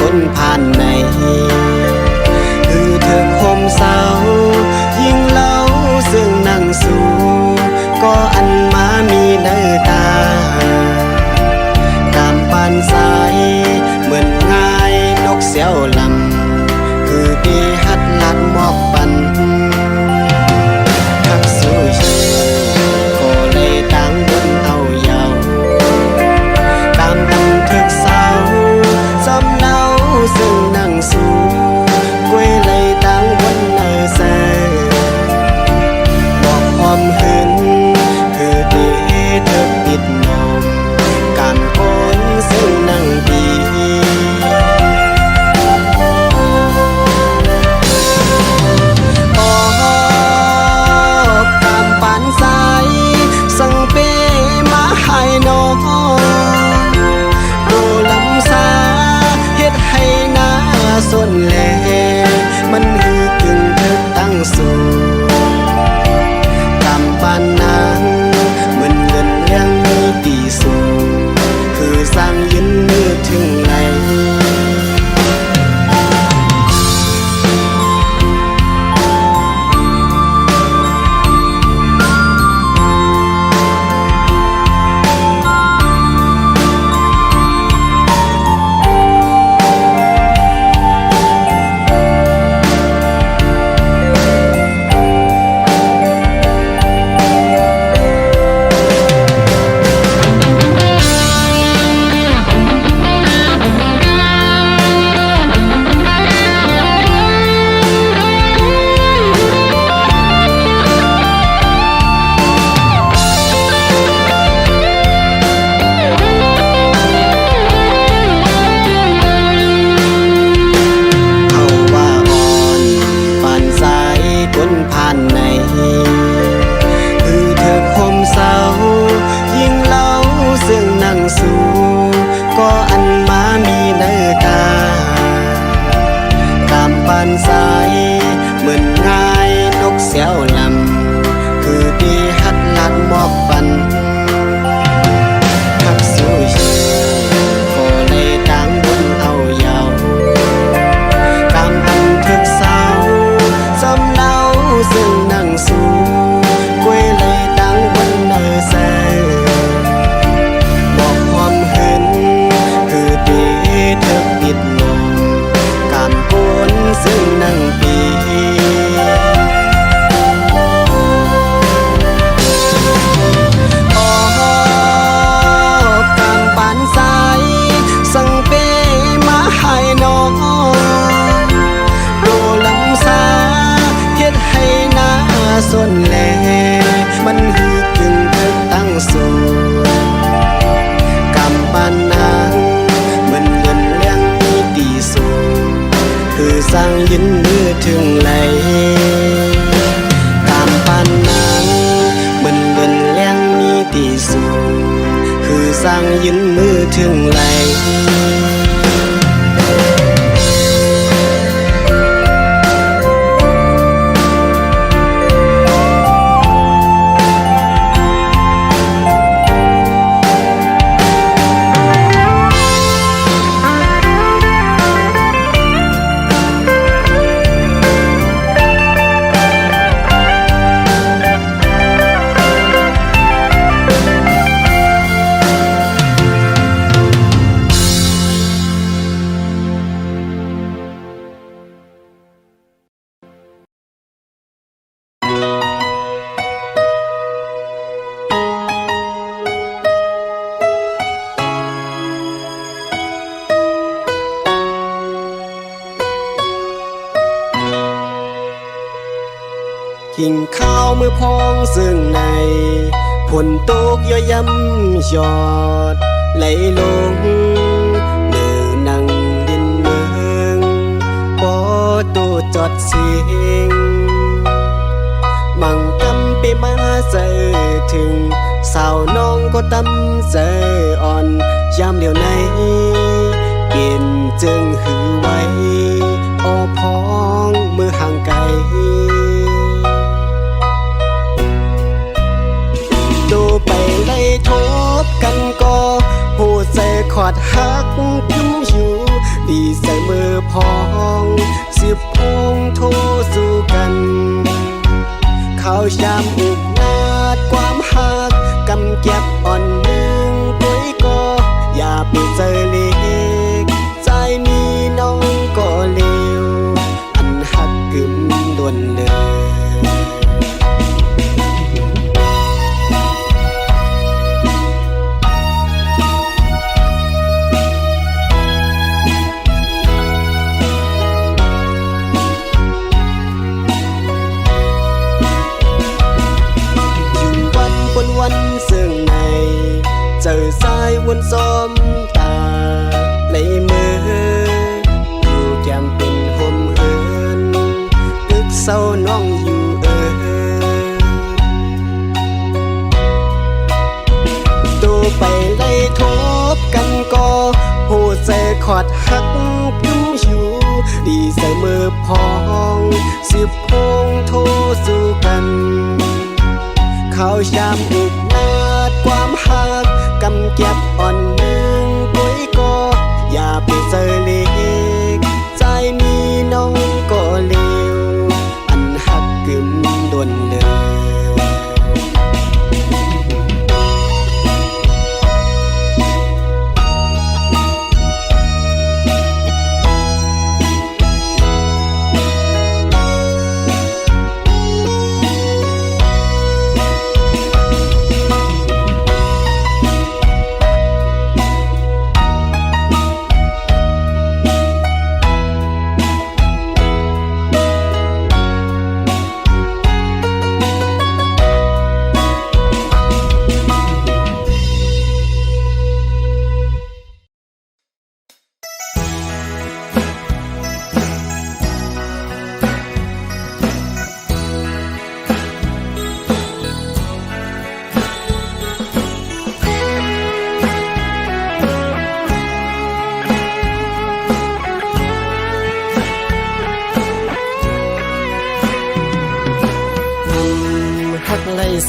คนผ่านในคือถึงโฮมเศร้ายิ่งเล่าซึ่งนั่งสู่ก็อันมามีเนื้อตากามปานสายเหมือนง่ายนกเสียวลำคือปีหัดลัดมอกปันทักสู้ชื่อก็เลยต่างบนเอาเยาตามบันทึกเศร้าซ้ำเล่าซึ่งนั่งสู่กวยเลยต่างบนเนอแสบอกความหึงคือดีเธอปิดนมการโกนซึ่งนั่งดีส่วนแลมันหือกึ่งเธอตั้งสู่ตามปานนางเหมือนเงินเลี้ยงมีตีสูงคือสร้างยืนมือถึงไหนผ่านในคือเธอคมเศร้ายิ่งเล่าซึ่งนั่งสู่ก็อันมามีเนื้อตากามปานสายเหมือนง่ายนกเสียวลำคือดีหัดลัดมอกปันทักสู้ชื่อก็เลยต่างบนเอาเยาตามบันทึกเศร้าซ้ำเล่าซึ่งนั่งสู่กวยเลยตั้งบนเนอแสบอกความหึงคือดีเธอปิดนมการโกนซึ่งนั่งปีการปานสายสั่งเปมาให้น้องโดลำสาให้หน้าส่วนแลมันหือกึ่งเธอตั้งสู่กำปานนางเหมือนเงินเลี้ยงมีตีสูงคือสร้างยืนมือถึงไหลกำปานนางเหมือนเงินเลี้ยงมีตีสูงคือสร้างยืนมือถึงไหล หิ่งข้าวมือพองซึ่งในฝนตกย่อยย้ำหยอดไหลลงเดินนั่งดินเมืองปอตูจอดเสียงมั่งกำไปมาเจอถึงสาวน้องก็ตำใจอ่อนยามเหลียวในเปลี่ยนจึงหือไว้ออพองมือห่างไกลดูไปไล่ทบกันก็หูใจขอดหักยุ่มอยู่ดีใส่มือพองสิบพงโทสู้กันข้าวยามอุกนาดความหักกำเก็บอ่อนหนึ่งปุ้ยก็อย่าไปเจอเล็กใจมีน้องก็เลวอันหักกึมด่วนเลยวันซึ่งในเจอสายวนซ้อมตาในมืออยู่แก้มเป็นห่มเอินตึกเศร้าน้องอยู่ดูไปไล่ทบกันก็หูใจขอดหักยุ่มอยู่ดีใส่มือพองสิบพงโทสู้กันข้าวยามอุกนาดความหักกำเก็บอ่อนหนึ่งปุ้ยก็อย่าไปเจอเล็กใจมีน้องก็เลวอันหักกึมด่วนเลย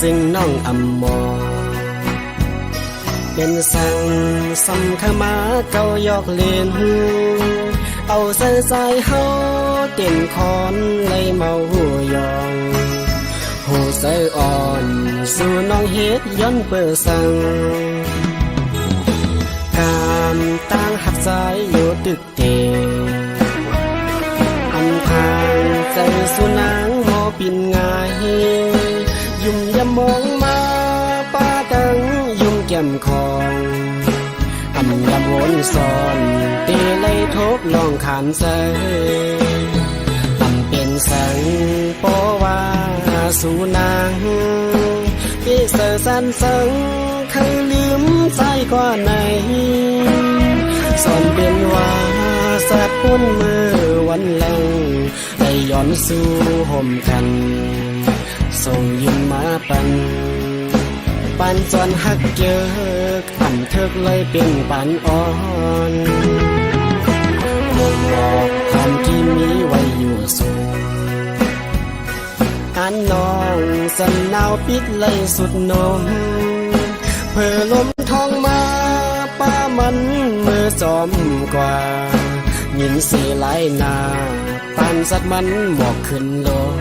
ซึ่งน้องอำมอเป็นสั่งซ้ำขมาเก่ายอกเล่นเอาใส่ใส่เฮาเต้นคอนเลยเมาหัวยองหูใส่อ่อนสู่น้องเฮ็ดย้อนเปิดสั่งกามตั้งหักใจอยู่ตึกเตอำทางใจสู่นางหมอปินง่ายยุ่มยามองมาป้าตังยุ่มแก้มคองอำยามวนสอนตีไล่ทบลองขานใจอำเป็นสังปอว่าสู่นางพี่เสือสันสังเคยลืมใจกว่าไหนสอนเป็นว่าสัตว์พ้นมือวันแรงได้ย้อนสู่ห่มกันส่งยิ้มมาปันจนหักเยอะคำเถิกเลยเป็นปันอ่อนบ่งบอกความที่มีไว้อยู่สูงอันน้องสันนาวปิดเลยสุดนมเพื่อลมทองมาป้ามันมือจอมกว่ายินสีไหลนาปันสัตว์มันหมอกขึ้นลง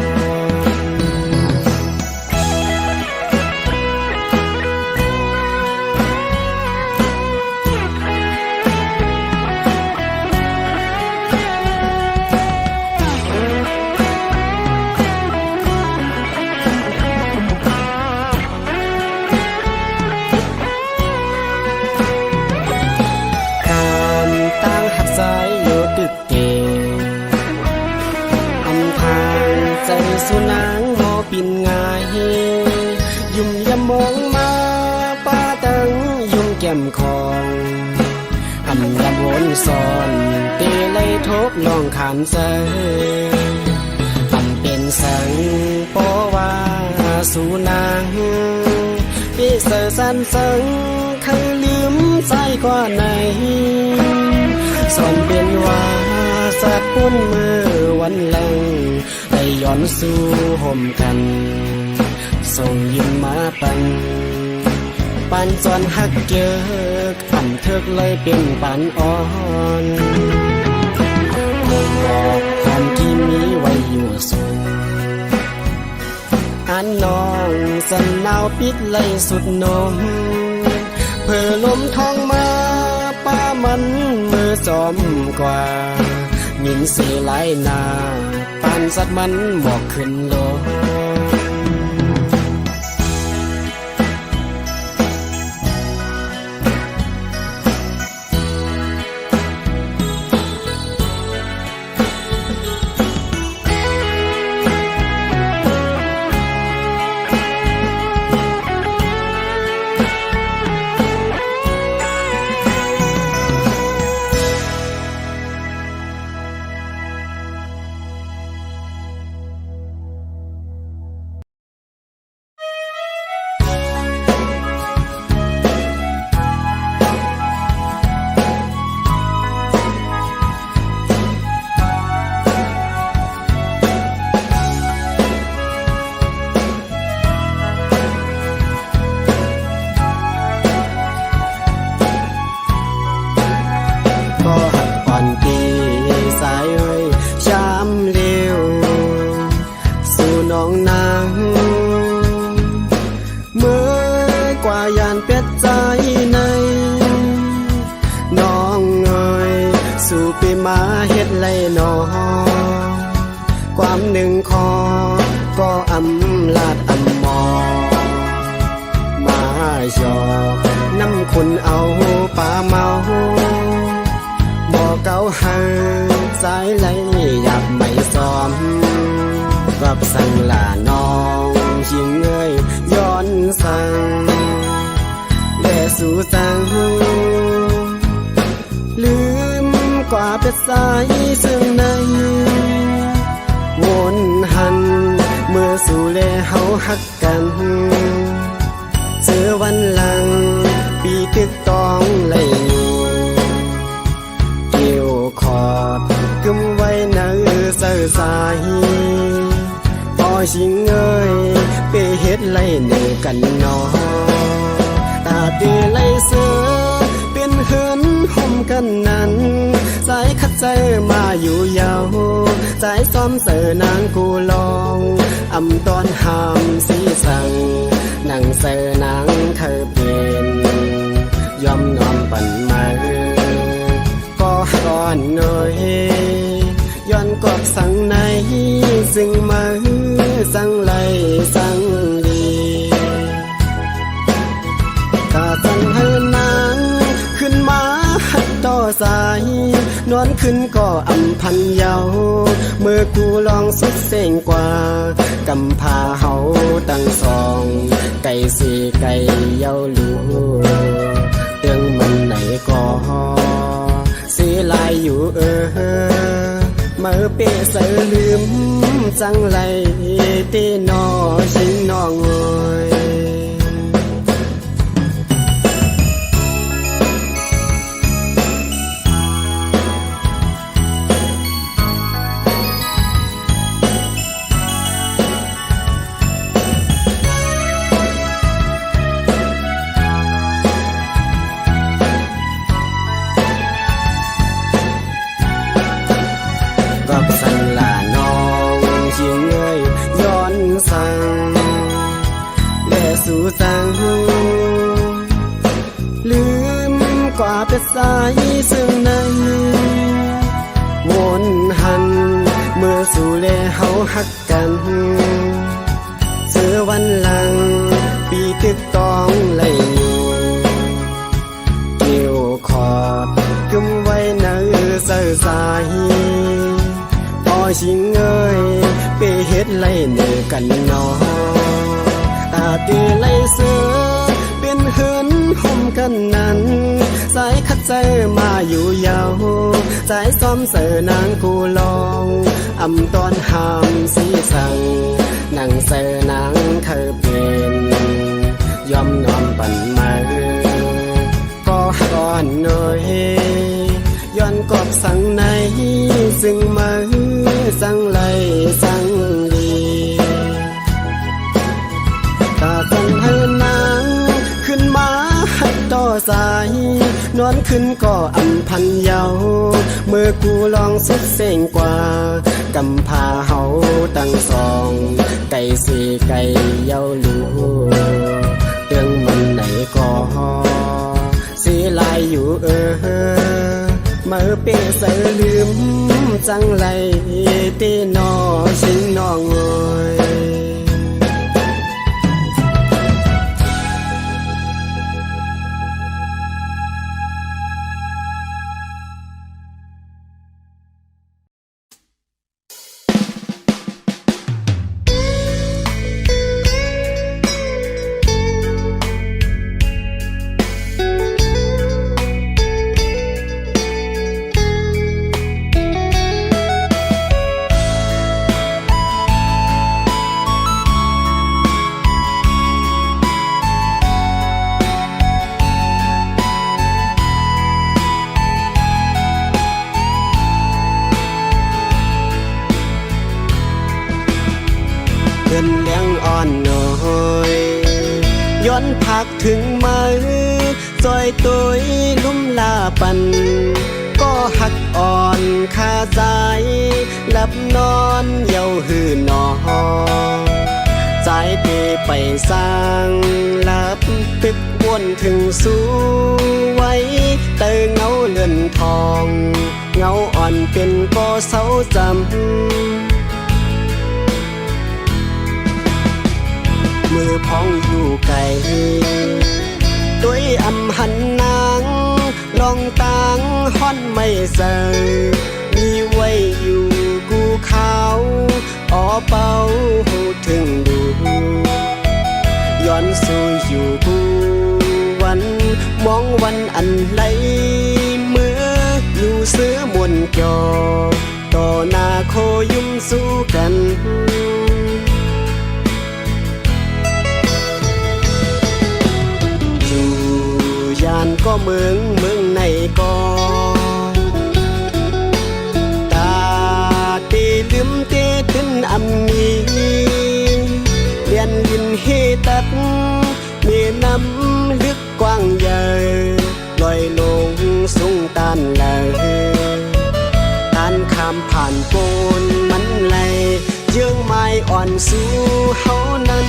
ใจ สอนตีเลยทบลองขานเสทำเป็นสังโปว่าสูนางพี่เสอสันเสิงเคยลืมใจกว่าไหนสอนเป็นว่าสักปุ่นมือวันหลังได้ย้อนสู่ห่มกันส่งยิ้มมาปันจอนหักเจอทำเถิกเลยเป็นปันอ่อนบอกความที่มีไว้อยู่สูงอันน้องสันนาวปิดเลยสุดนมเพื่อลมทองมาป้ามันมือจอมกว่ายินสีไหลนาปานสัตว์มันบอกขึ้นลงเฮ็ดไรหนอความหนึ่งคอก็อำลาดอำมอมาหยอกน้ำคุณเอาป่าเมาบอกเก่าหาสายไหลอยากไม่ซ้อมรับสั่งลาน้องยิงเอ้ยย้อนสั่งและสู่สั่งลืมกว่าเป็ดสายซึ่งในวนหันเมื่อสู่เลเฮาหักกันเจอวันหลังปีตึกต้องไหลเกี่ยวขอดกึมไว้เนื้อเสือสายพอชิงเอ้ยไปเฮ็ดไหลเนื้อกันนอตาตีไหลเสือเป็นเฮือนห่มกันนั้นสายคัดเจอมาอยู่ยาวสายซ้อมเสือนางกูลองอำตอนหามสีสั่งนางเสือนางเธอเป็นยอมนอมปั่นมาก็ก่อนหน่อยย้อนกอกสั่งในซึ่งมาสั่งไหลสั่งดีตาสั่งให้นางขึ้นมาหัดต่อสายนวลขึ้นก็อำพันเยาเมื่อกูลองสุดเส้งกว่ากำพาเฮาตั้งสองไก่สีไก่เยาลูเรื่องมันไหนก็สีลายอยู่เมื่อเปเสือลืมจังไรตีนอชิงนองอยกับสันลาน้องชิงเอ้ยย้อนสั่งและสู่สั่งลืมกว่าเป็ดสายซึ่งในวนหันเมื่อสู่เลเฮาหักกันเจอวันหลังปีตึกต้องไหลเกี่ยวขอดกึมไว้เนื้อเสือสายชิงเอ้ยไปเฮ็ดไรเนื้อกันนอตาตีไหลเสือเป็นเฮือนห่มกันนั้นสายคัดเจ เซอร์มาอยู่ยาวใจซ้อมเสอนางกูลองอำตอนหามสีสั่งนางเสอนางเธอเป็นยอมนอมปั่นมาก็ก่อนหน่อยย้อนกอบสั่งในซึ่งมาสั่งไหลสั่งลีตาสั่งให้นางขึ้นมาให้ต่อสายนอนขึ้นก็อำพันเยาเมื่อกูลองสุดเสียงกว่ากำพาเฮาตั้งสองไก่สีไก่เยาลูเรื่องมันไหนก็สีลายอยู่เมื่อเปเสอลืมจังไรตีนอชิงนองอยเงินเลี้ยงอ่อนหน่อยย้อนพักถึงมือจอยตุยลุ่มลาปันก็หักอ่อนคาใจหลับนอนเยาหือนอใจเตไปสร้างหลับตึกวนถึงสู้ไว้เตอเงาเลื่อนทองเงาอ่อนเป็นก็เศร้าจำมือพองอยู่ไกลด้วยอำหันนางลองตังห่อนไม่เสยมีไว้อยู่กูขาวอ้อเป่าหูถึงดูย้อนสู่อยู่กูวันมองวันอันไหลเมื่ออยู่เสือมวนจอต่อหน้าโคยุ่มสู้กันยานก็เมืองในก็ตาตีลืมเตถึงอำมีเลียนลินเฮตัดมีน้ำลึกกว้างใหญ่ลอยลงสูงตานเลยตานข้ามผ่านโกนมันไหลเยื่องไม้อ่อนสู่เฮานั้น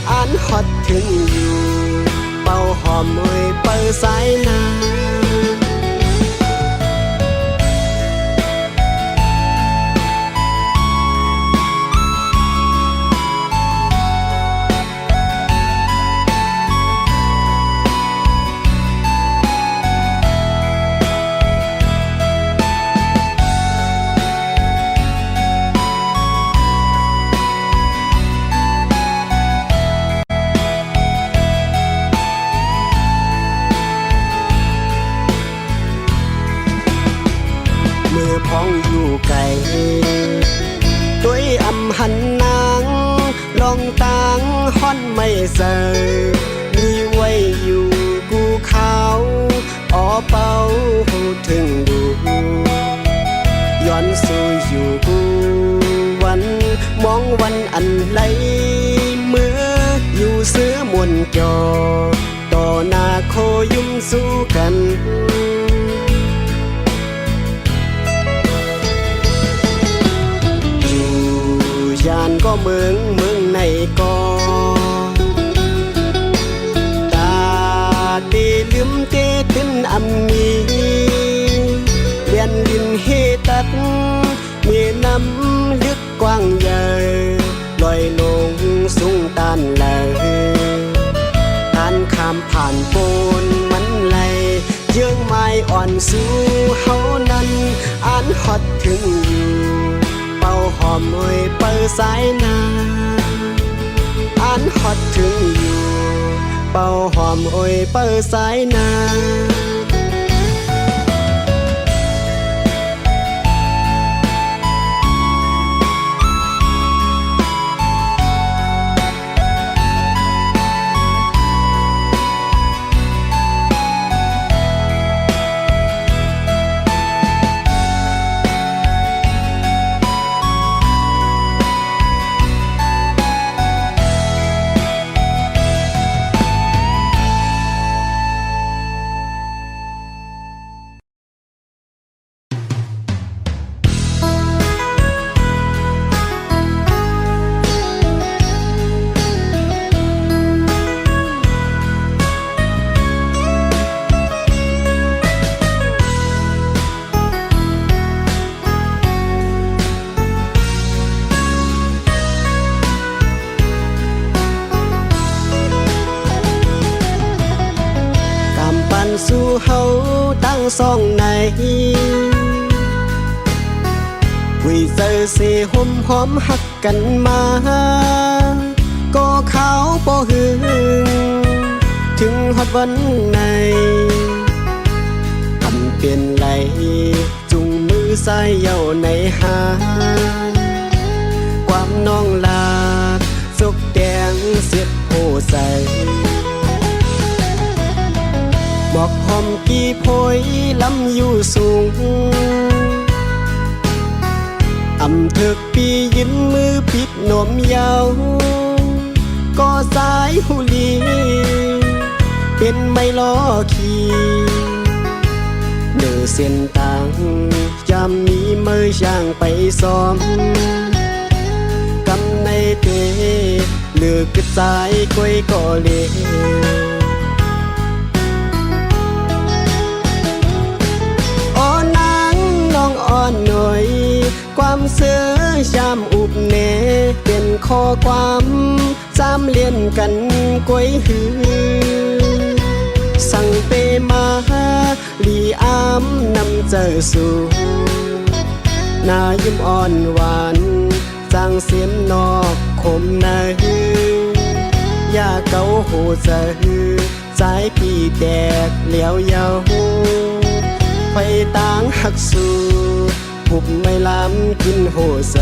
อ่านฮอดถึงอยู่เป่าหอมเอ่ยเปิดสายนาพองอยู่ไกลด้วยอำหันนางลองตังห่อนไม่เสยมีไว้อยู่กูขาวอ้อเป่าหูถึงดูย้อนสู่อยู่กูวันมองวันอันไหลเมื่ออยู่เสือมวนจอต่อหน้าโคยุ่มสู้กันยานก็เมืองในก็ตาตีลืมเตถึงอำมีเลียนลินเฮตัดมีน้ำลึกกว้างใหญ่ลอยลงสูงตานเลยตานข้ามผ่านโกนมันไหลเยื่องไม้อ่อนสู่เฮานั้นอ่านฮอดถึงอยู่เป่าหอมเอ่ยเปิดสายนาอ่านฮอดถึงอยู่เป่าหอมเอ่ยเปิดสายนา สองในคุยเจอเสหอมหอมหักกันมาก็เขาบ่หึงถึงฮอดวันไหนทำเป็นไรจุงมือใส่เย้าในหาความน้องลาสุกแดงเสียดโหใส่บอกหอมกี่โพยลำอยู่สูงอำเถิกปียืนมือปิดนมยาวก็สายหูลีเป็นไม่ล้อขี่เดินเส้นทางยามมีมือช่างไปซ้อมกำในเตเลือกกระจายก้อยก็เลอ่อนนางน้องอ่อนหน่อยความเสือชามอุบเนเป็นข้อความจำเลียนกันก้อยหือสั่งเปมาลีอามนำเจอสู่นายิ้มอ่อนหวานจางเสียมนอกคมในอย่าเกาหูเจอใจพี่แตกเหลียวเยาไปต่างหักสู่หุบไม่ล้ำกินโหใส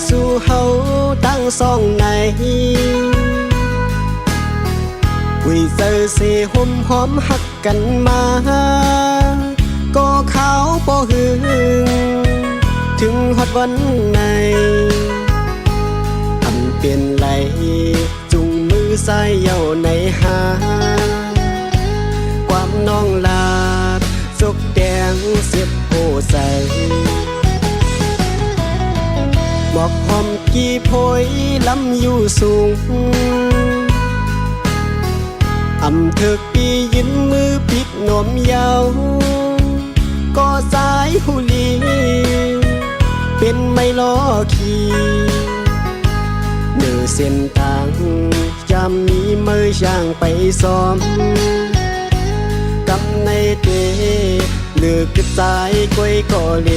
สู่เฮาตั้งสองในคุยเจอเสหอมหอมหักกันมาก็เขาบ่หึงถึงฮอดวันไหนทำเป็นไรจุงมือใส่เย้าในหาความน้องลาจกแดงเสียบโหใส่บอกหอมกี่โพยลำอยู่สูงอำเถิกปียืนมือปิดนมยาวก็สายหูลีเป็นไม่ล้อขี่เดินเส้นทางจำมีมือช่างไปซ้อมกำในเตเลือกกระจายก้อยก็เล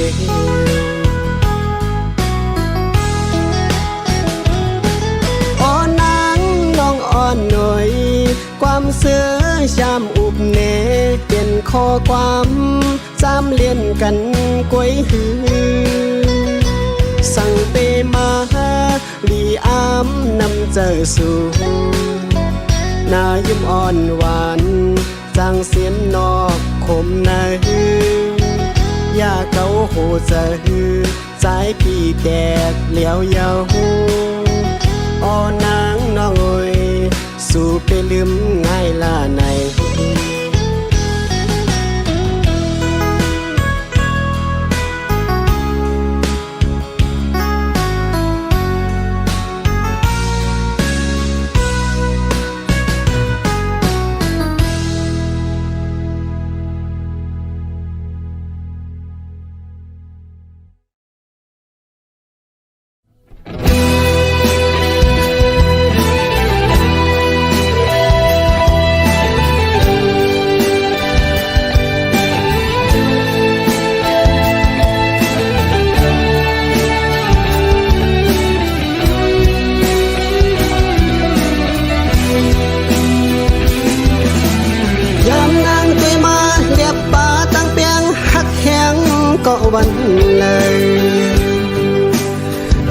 อ่อนหน่อยความเสือชามอุบเนเป็นข้อความจำเลียนกันก้อยหือสั่งเปมาลีอามนำเจอสู่นายิ้มอ่อนหวานจางเสียมนอกคมในอย่าเกาหูเจอใจพี่แตกเหลียวเยาอ่อนนางน้องเอ้ยสู่ไปลืมง่ายล่าในก็วันเลย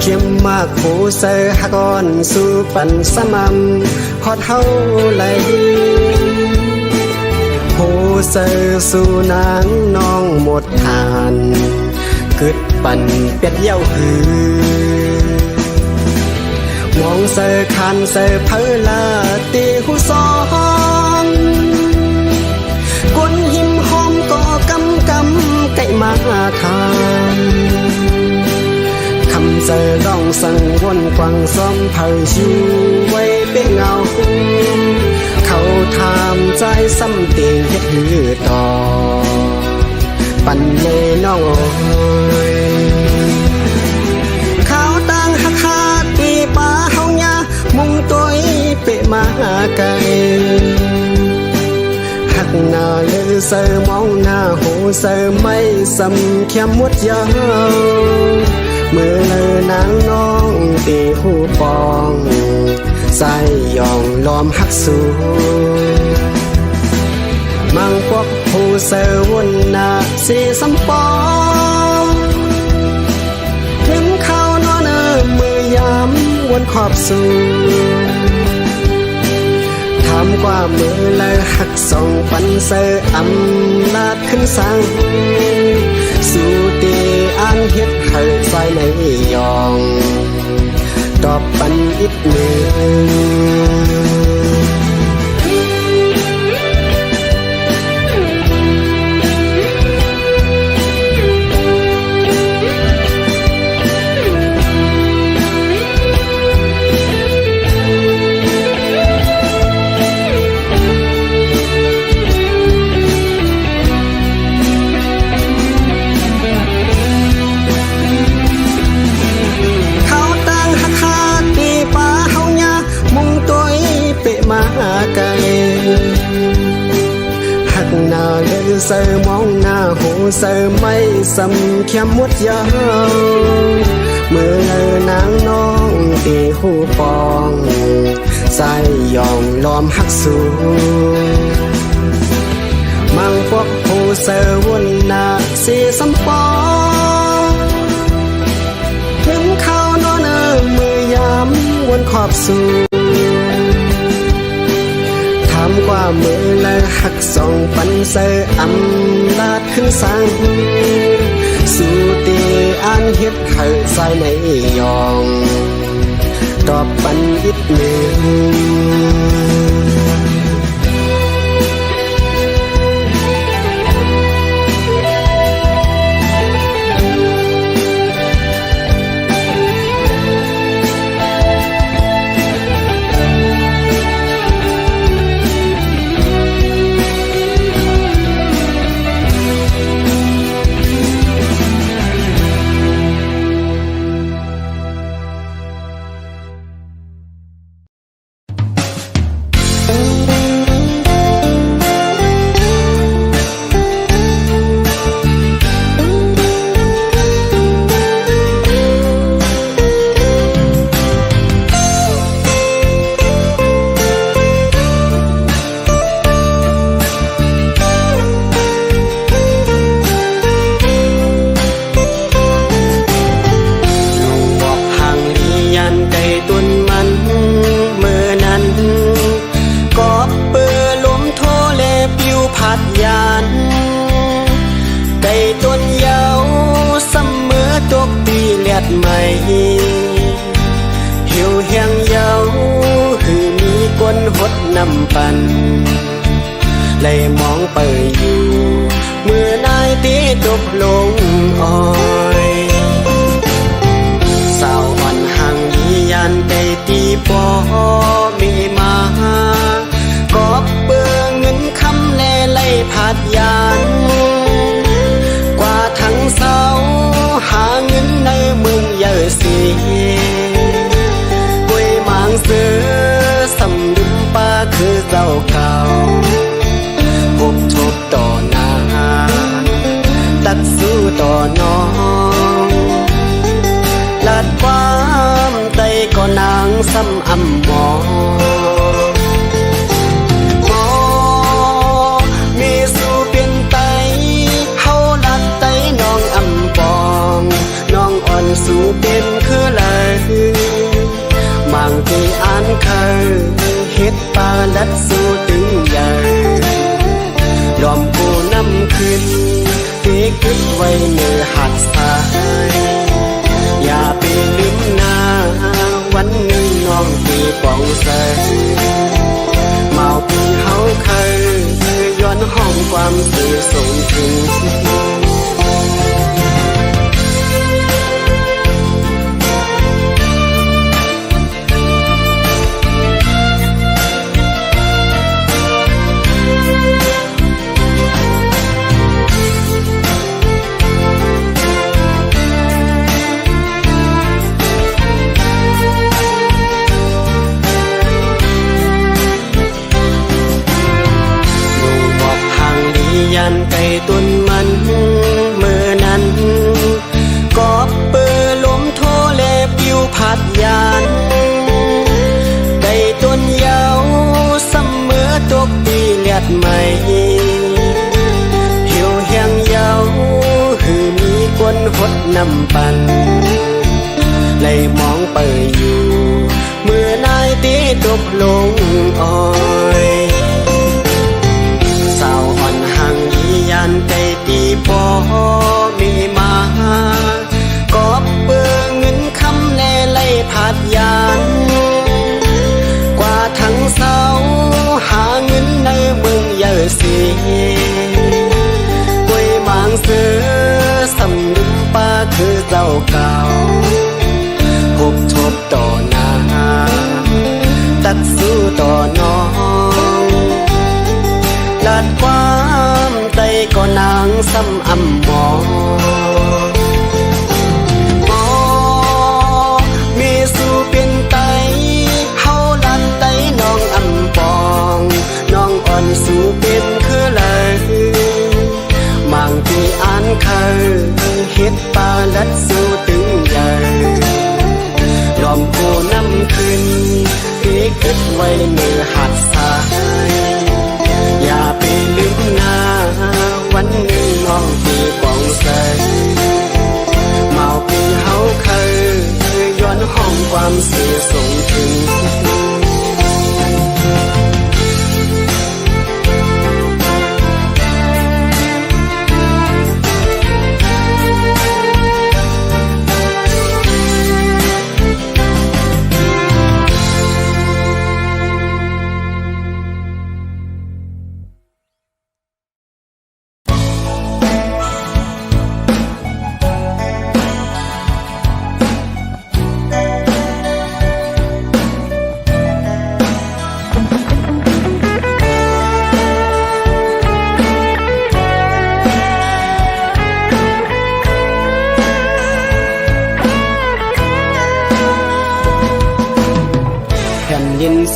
เข้มมากผู้เสือหักอ่อนสู่ปันสม่ำฮอดเฮาไหลผู้เสือสู่นางน้องหมดทานกึดปันเป็ดเย้าหือมองเสือคันเสือเพลลาตีหูซ้อนกุนหิมหอมก็กำไก่มาทาน เจอร้องสั่งวนกวางซ้อมเผาชิวไว้เป็นเงาเขาถามใจซ้ำเตียงเฮ็ดหือต่อปันเล่น้องโอยเขาตั้งหักหาตีป้าเฮาญามุงตัวเปะมาไกลหักหน้าเลือเสอมองหน้าหูเสอไม่สำเขียมมดยาวเมื่อเลอนางน้องตีหูปองใส่ยองล้อมหักสูมังพวกผู้เสอวนหน้าสีสำปองถึงเขานอนมือยามวนขอบสูถามกว่ามือเลยหักส่องปันเสออำลาดขึ้นสังสู่ตีอันเฮ็ดให้ใจในยองตอบปันอีกหนึ่งไกลหักหน้าเลือเสอมองหน้าหูเสอไม่สำเขียมมดยาวเมื่อเลอนางน้องตีหูปองใส่ยองล้อมหักสูมังพวกผู้เสอวนหน้าสีสำปองถึงเขานอนมือยามวนขอบสูถามกว่ามือและหักส่องปันเสออำลาดขึ้นสังสู่ตีอันเฮ็ดให้ใจในยองตอบปันอีกหนึ่งหิวเฮียงเยาคือมีกวนหดนำปันเลยมองไปอยู่เมื่อนายตีจบลงอ้อยสาวอ่อนห่างยียันได้ตีปอมีมาก็เบื่อเงินคำแลไล่ผัดยานกว่าทั้งเศร้าหาเงินในเมืองเยอะสีกวยหมางเสือสำดึงป้าคือเจ้าเก่าพบทบต่อหน้าตัดสู้ต่อน้องลัดความใจก็นางซ้ำอ่ำมองมีสู่เป็นไตเฮาลัดไตน้องอ่ำปองน้องอ่อนสู่เป็นคือเลยบางที่อ่านเคยเฮ็ดปลาลัดสู่ตึงใหญ่ล้อมกูนำขึ้นเก็บไว้เนื้อหักสายอย่าไปลืมหน้าวันหนึ่งน้องตีปองใสเมาพี่เฮาเคยย้อนห้องความสื่อส่งถึง ตุนมันเมื่อนั้นกอบเปือลมโทเลปิวพัดยานได้ตุนยาวเสมอตกปีเลียดใหม่หิวเฮียงยาวหือมีกวนหดนำปันเลยมองเปิดอยู่เมื่อนายตีตกลงอ้อยสาวอ่อนห่างยียันไกตีปอมีมากอบเปือเงินคำแน่ไล่ผาดยานกว่าทั้งเศร้าหาเงินในเมืองเยอะสีกวยมางเสือสำนึกป้าคือเจ้าเก่าพบทบต่อหน้าตัดสู้ต่อน้องลาดความใจก็นางซ้ำอ่ำมองมีสู่เป็นไตเฮาลันไตน้องอ่ำปองน้องอ่อนสู่เป็นคือเลยบางที่อ่านเคยเฮ็ดปาลัดสู่ตึงใหญ่ลอมโคนำขึ้นที่คิดไว้เมื่อหัดสายอย่าไปลืมหน้าวันหนึ่งน้องที่ปองใสเมาคือเฮาเคยย้อนห้องความเสียส่งถึง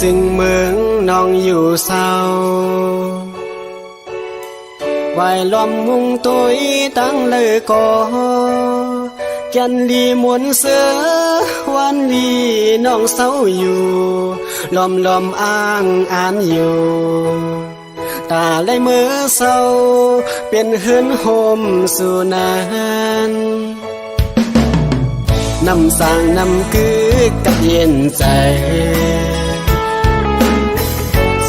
ซึ่งเมืองน้องอยู่เศร้าวายล้อมมุงตุยตั้งเลยก่อจันลีมวนเสือวันลีน้องเศร้าอยู่ล้อมอ้างอ่านอยู่ตาเลยมือเศร้าเป็นหืนโฮมสู่นั้นนำสร้างนำคือกับเย็นใจ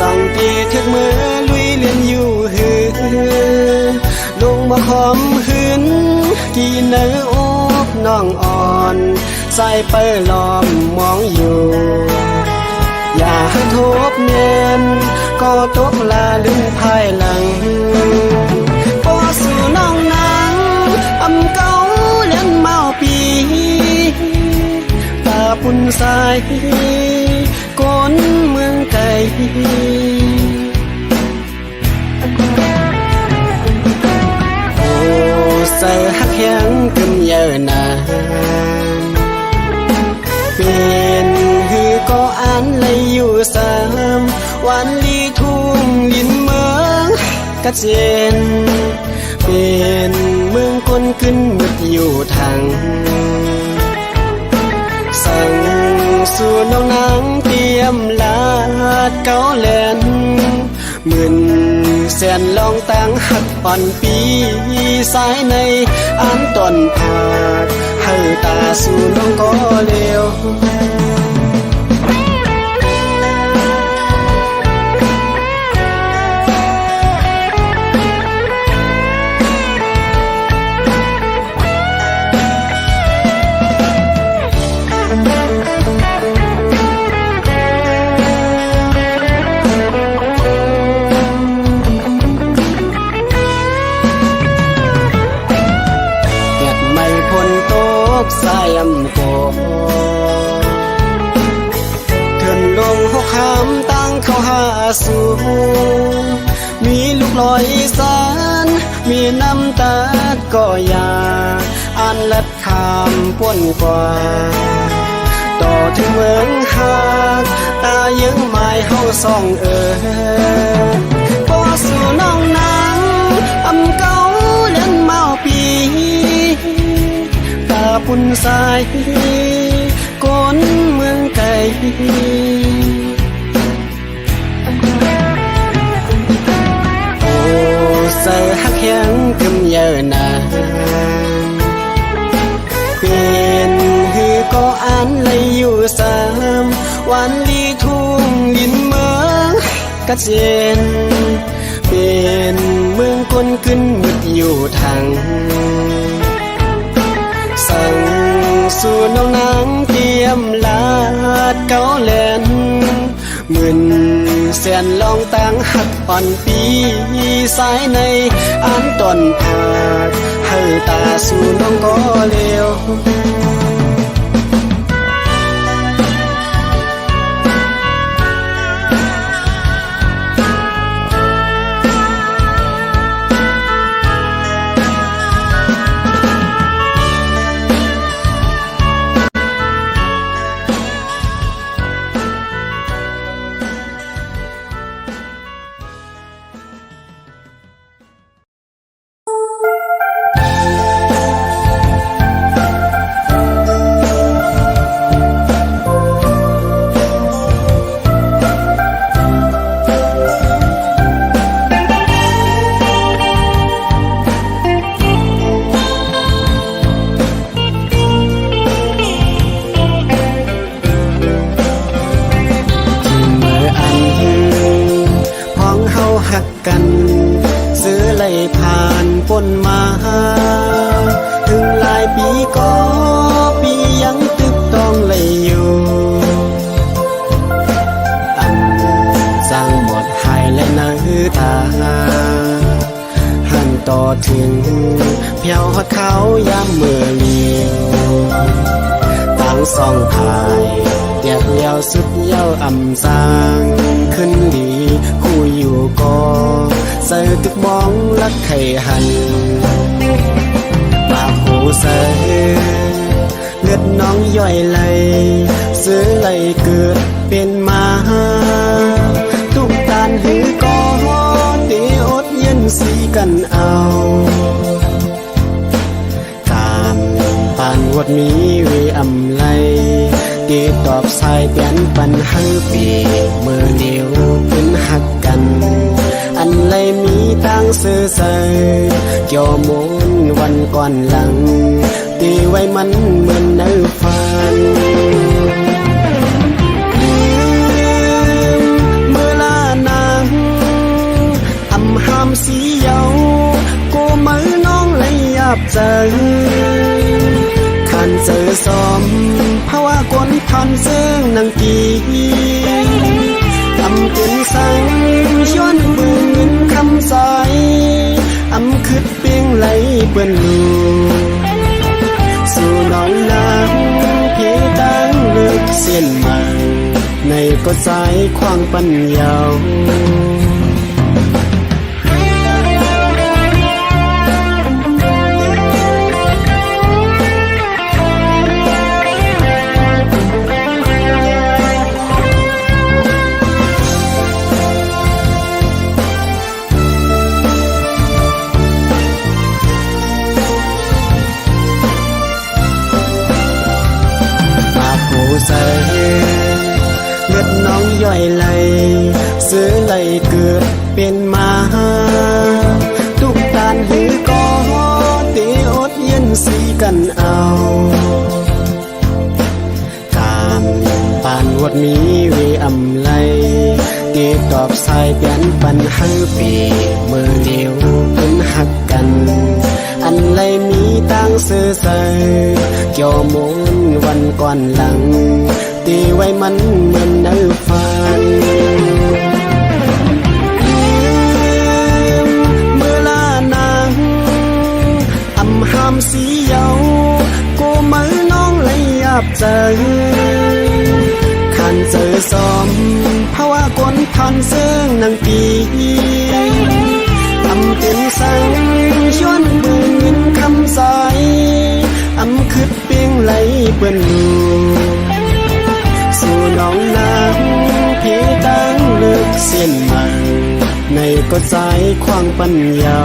สั่งที่ถึกมือลุยเลียนอยู่หือลงมาหอมหืนกี่เนื้ออบน้องอ่อนใส่เปิดล้อมมองอยู่อย่าให้ทบเนียนก็ตกลาลืมภายหลังพอสู่น้องนางอำเก่าเลี้ยงเมาปีตาปุ่นสายก้นเมืองไกลโอ้ใส่หักแข็งกึมเยอะนานเป็นหือก็อ่านเลยอยู่สามวันลีทุ่งลินเมืองกัดเจนเป็นเมืองคนขึ้นมืดอยู่ทางสั่งสู่น้องนางเตรียมลาดเกาแลนหมื่นแสนลองตั้งหักปันปีสายในอ่านตอนผาดให้ตาสู่น้องก็เร็วสายอำโกเถินลงหกคำตั้งเข้าหาสู่มีลูกลอยสานมีน้ำตาก็อยากอ่านลัดคำป้วนกว่าต่อถึงเมืองหากตายังหมายเฮาส่องพอสู่น้องนางอำเก่า ปุ่นสายก้นเมืองไกลโอ้ใส่ฮักแข็งกึมเยอะนานเป็นฮือก็อ่านเลยอยู่สามวันลีทุ่งดินเมืองกะเจนเป็นเมืองคนขึ้นมืดอยู่ทางสั่งสู่น้องนางเตรียมลาดเกาแลนมื่นแสนลองตั้งหักอ่อนปีสายในอ่านตอนผาดให้ตาสู่น้องก็เลี้ยวซื้อไหลผ่านปนมาถึงหลายปีก็ปียังตึกต้องไหลอยู่สร้างหมดหายและน้ำตาหันต่อถึงเพียวหอดเขายามเมื่อเลี้ยวตั้งสองพายเดียบเลี้ยวสุดเย้าสร้างขึ้นดีคู่อยู่ก็ใส่ตึกมองลักไข่หันปากหูใส่เลือดน้องย่อยไหลซื้อไหลเกิดเป็นมาทุกตานหือก็ตีอดเย็นสีกันเอาตามปานวดมีเวอำไลตีตอบสายเปลี่ยนปันให้ปีเมื่อเดียวเป็นหักกันอันไรมีตั้งซื่อใสเกี่ยวมูลวันก่อนหลังตีไว้มันเหมือนในฝันเมื่อลานางห้ามสีเยากูมือน้องเลยยับใจขันเจอสมภาวะคนพันซึ่งนางกีเป็นสังย้อนปืนคำสายคืดเปียงไหลเปิ้นลูสู่น้องนางพี่ตั้งเลือกเส้นมาในก็ใจควางปัญญาใส่เลือดน้องย่อยไหลซื้อไหลเกิดเป็นมาทุกตานหือก็ตีอดเย็นสีกันเอาตามปานวดมีเวอำไลตีตอบสายเปลี่ยนปันให้ปีเมื่อเดียวเป็นหักกันอันไรมีตั้งซื่อใสเกี่ยวมูลวันก่อนหลังตีไว้มันเหมือนในฝันเมื่อลานางห้ามสีเยากูมือน้องเลยยับใจขันเจอสมภาวะคนพันซึ่งนางปีเป็นสังย้อนปืนคำสายคืดเปียงไหลเปิ้นลูสู่น้องนางพี่ตั้งเลือกเส้นมาในก็ใจควางปัญญา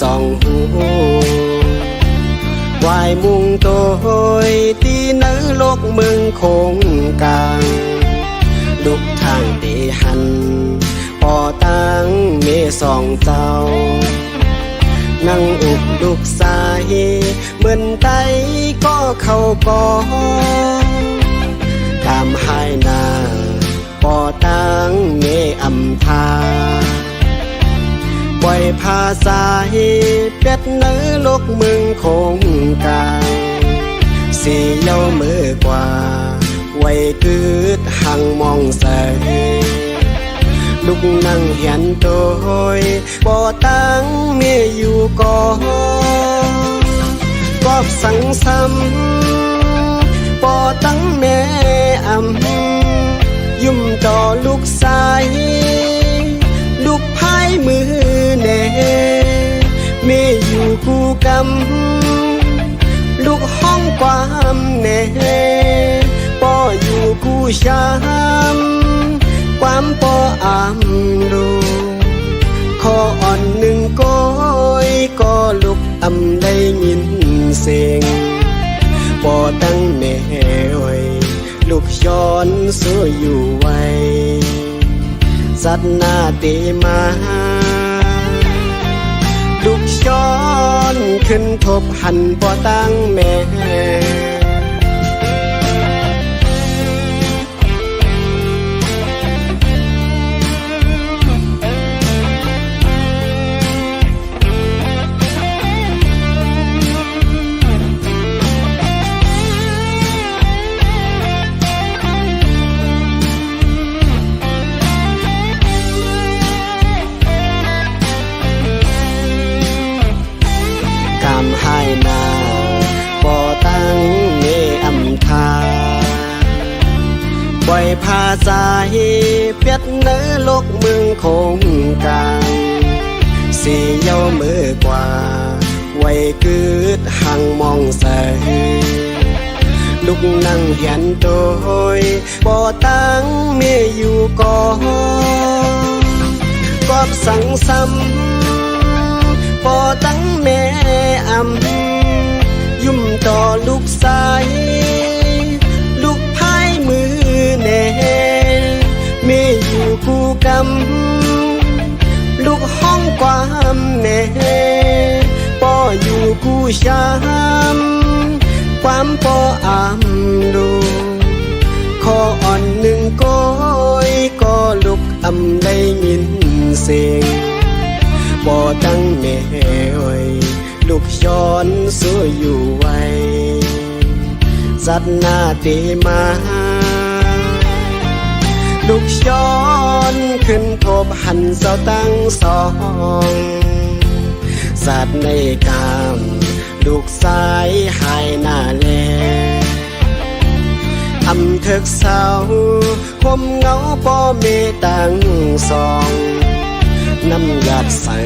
สองหูวายมุงโตยตีเนื้อโลกเมืองคงกลางลูกทางเดหันปอตังเมสองเจ้านั่งอุกลูกสายเหมือนไตก็เข้ากอตามหายนาปอตังเมอำทาปล่อยภาษาเป็ดเนื้อโลกเมืองคงกลางสีเย้ามือกว่าไว้กึดหังมองใสลูกนั่งเห็นโดยปอตังเมียอยู่ก่อกอบสังซ้ำปอตังแม่อำยุ่มต่อลูกสายลูกพายมือแน่เมียอยู่คู่กำลูกห้องความแน่ปออยู่คู่ช้ำความปออำดูขออ่อนหนึ่งก้อยก็ลุกอำได้ยินเสียงปอตั้งแม่ไว้ลูกย้อนสู้อยู่ไว้สัตหน้าตีมาลูกย้อนขึ้นทบหันปอตั้งแม่ให้นาปอตังเมอำทาปล่อยภาษาเป็ดเนื้อโลกเมืองคงกลางสีเย้ามือกว่าไว้กึดหังมองใสลูกนั่งเห็นโดยปอตังเมียอยู่ก่อกอบสังซ้ำปอตังแม่อำยุ่มต่อลูกสายลูกพายมือแน่เมียอยู่คู่กำลูกห้องความแน่ปออยู่คู่ช้ำความปออำดูขออ่อนหนึ่งก้อยก็ลุกอำได้ยินเสียงปอตั้งแม่ไว้ลูกย้อนสู้อยู่ไว้สัตหน้าตีมาลูกย้อนขึ้นทบหันเสาตั้งสองสัตว์ในกามลูกสายหายหน้าแลอำเถิกเศร้าคมเงาปอเมตังสองน้ำหยาดใส่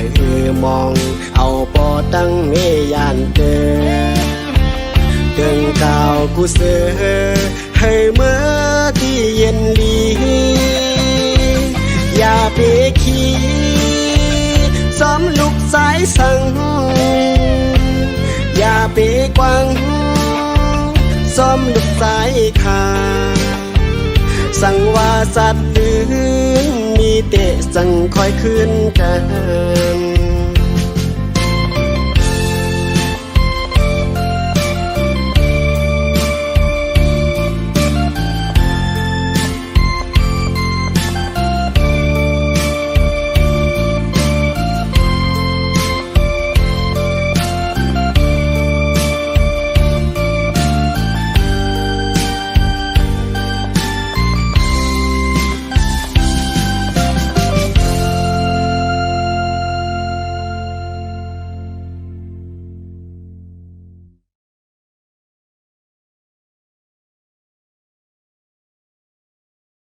มองเอาปอตั้งเมยานเดินกาวกูเสือให้เมื่อที่เย็นลีอย่าไปขี้ซ้อมลูกสายสั่งอย่าไปกวังซ้อมลูกสายขาสั่งว่าสัตว์อื่นมีเตะสั่งคอยคืนกัน